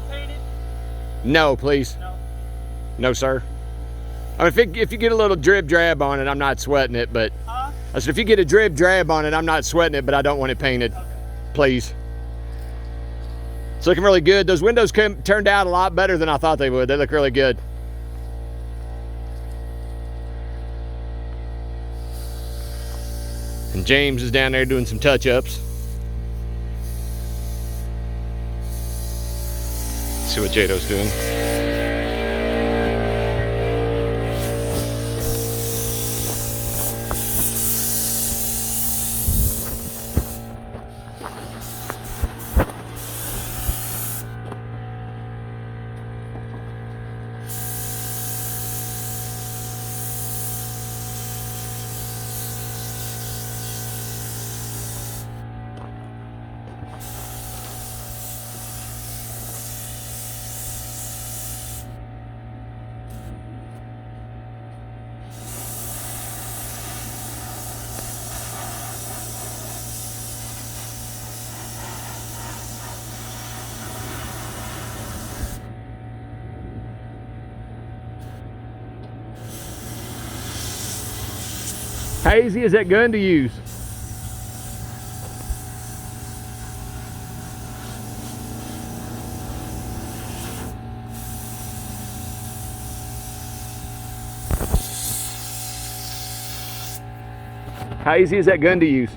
window painted? No, please. No. No, sir. I mean, if you get a little drib drab on it, I'm not sweating it, but Huh? I said if you get a drib drab on it, I'm not sweating it, but I don't want it painted. Okay. Please. It's looking really good. Those windows turned out a lot better than I thought they would. They look really good. And James is down there doing some touch-ups. See what Jado's doing. How easy is that gun to use? How easy is that gun to use?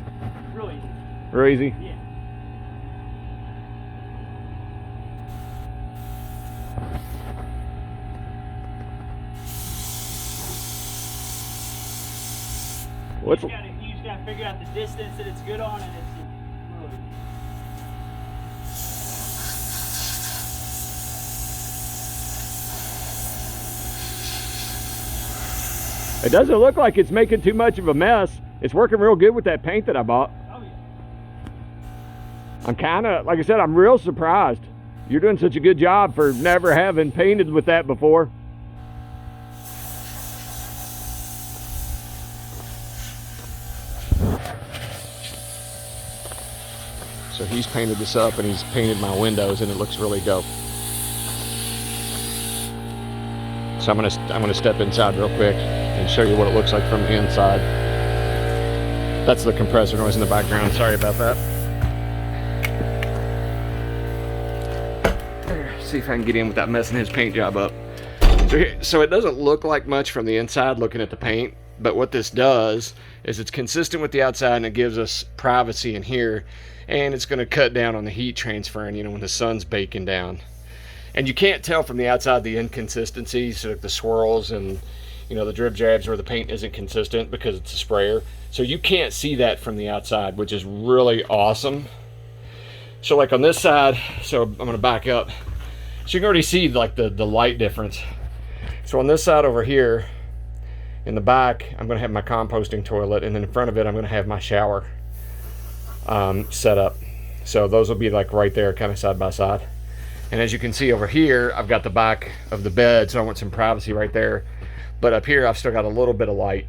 Really easy. Real easy? Yeah. What's You just gotta figure out the distance that it's good on, and it's really. It doesn't look like it's making too much of a mess. It's working real good with that paint that I bought. Oh yeah. I'm kind of, like I said, I'm real surprised. You're doing such a good job for never having painted with that before. So he's painted this up and he's painted my windows and it looks really dope. So I'm gonna step inside real quick and show you what it looks like from the inside. That's the compressor noise in the background. Sorry about that. See if I can get in without messing his paint job up. So it doesn't look like much from the inside looking at the paint, but what this does is it's consistent with the outside and it gives us privacy in here, and it's going to cut down on the heat transferring, you know, when the sun's baking down. And you can't tell from the outside the inconsistencies, like the swirls and, you know, the drib jabs where the paint isn't consistent because it's a sprayer. So you can't see that from the outside, which is really awesome. So like on this side, so I'm going to back up. So you can already see like the light difference. So on this side over here, in the back, I'm going to have my composting toilet, and then in front of it, I'm going to have my shower set up. So those will be like right there, kind of side by side. And as you can see over here, I've got the back of the bed, so I want some privacy right there. But up here, I've still got a little bit of light,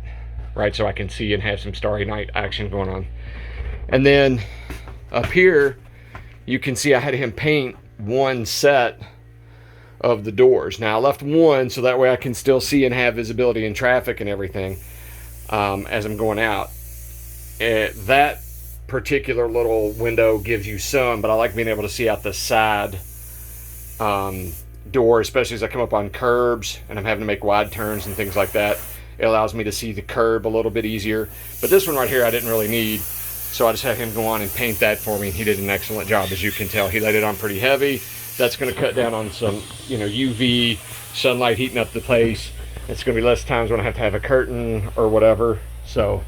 right, so I can see and have some Starry Night action going on. And then up here, you can see I had him paint one set of the doors. Now I left one so that way I can still see and have visibility in traffic and everything as I'm going out. That particular little window gives you some, but I like being able to see out the side door, especially as I come up on curbs and I'm having to make wide turns and things like that. It allows me to see the curb a little bit easier. But this one right here I didn't really need, so I just had him go on and paint that for me. He did an excellent job, as you can tell. He laid it on pretty heavy. That's going to cut down on some, you know, UV sunlight heating up the place. It's going to be less times when I have to have a curtain or whatever. So,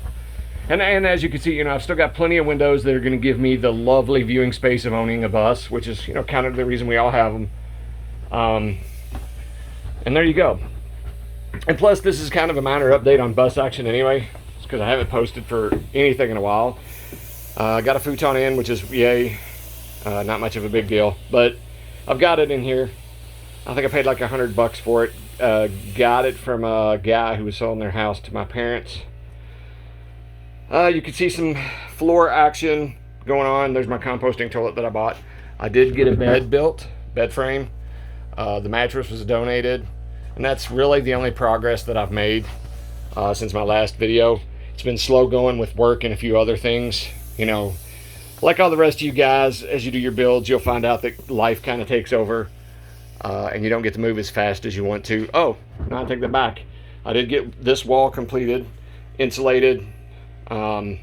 and as you can see, you know, I've still got plenty of windows that are going to give me the lovely viewing space of owning a bus, which is, you know, kind of the reason we all have them. And there you go. And plus, this is kind of a minor update on bus action anyway, because I haven't posted for anything in a while. I got a futon in, which is yay, not much of a big deal, but I've got it in here. I think I paid like $100 for it. Got it from a guy who was selling their house to my parents. You can see some floor action going on. There's my composting toilet that I bought. I did get a bed built, bed frame. The mattress was donated, and that's really the only progress that I've made since my last video. It's been slow going with work and a few other things. You know, like all the rest of you guys, as you do your builds, you'll find out that life kind of takes over, and you don't get to move as fast as you want to. Oh, no, I take that back. I did get this wall completed, insulated. Got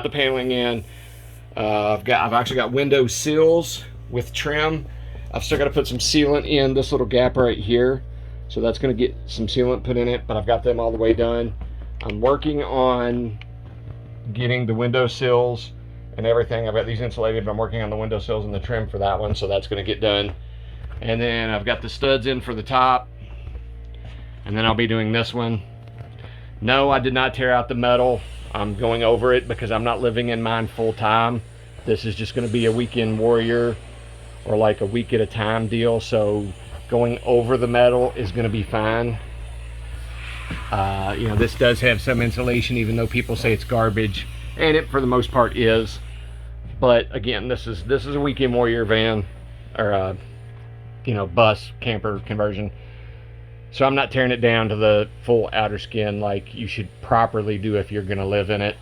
the paneling in. I've actually got window sills with trim. I've still got to put some sealant in this little gap right here, so that's going to get some sealant put in it, but I've got them all the way done. I'm working on getting the window sills and everything. I've got these insulated, but I'm working on the window sills and the trim for that one, so that's going to get done. And then I've got the studs in for the top, and then I'll be doing this one. No, I did not tear out the metal. I'm going over it because I'm not living in mine full time. This is just going to be a weekend warrior or like a week at a time deal, so going over the metal is going to be fine. You know, this does have some insulation, even though people say it's garbage, and it for the most part is. But again, this is a weekend warrior van, or you know, bus camper conversion. So I'm not tearing it down to the full outer skin like you should properly do if you're going to live in it,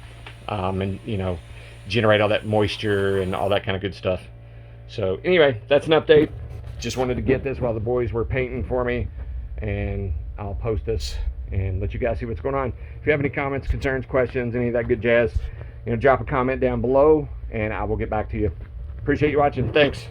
and you know, generate all that moisture and all that kind of good stuff. So anyway, that's an update. Just wanted to get this while the boys were painting for me, and I'll post this and let you guys see what's going on. If you have any comments, concerns, questions, any of that good jazz, you know, drop a comment down below and I will get back to you. Appreciate you watching. Thanks.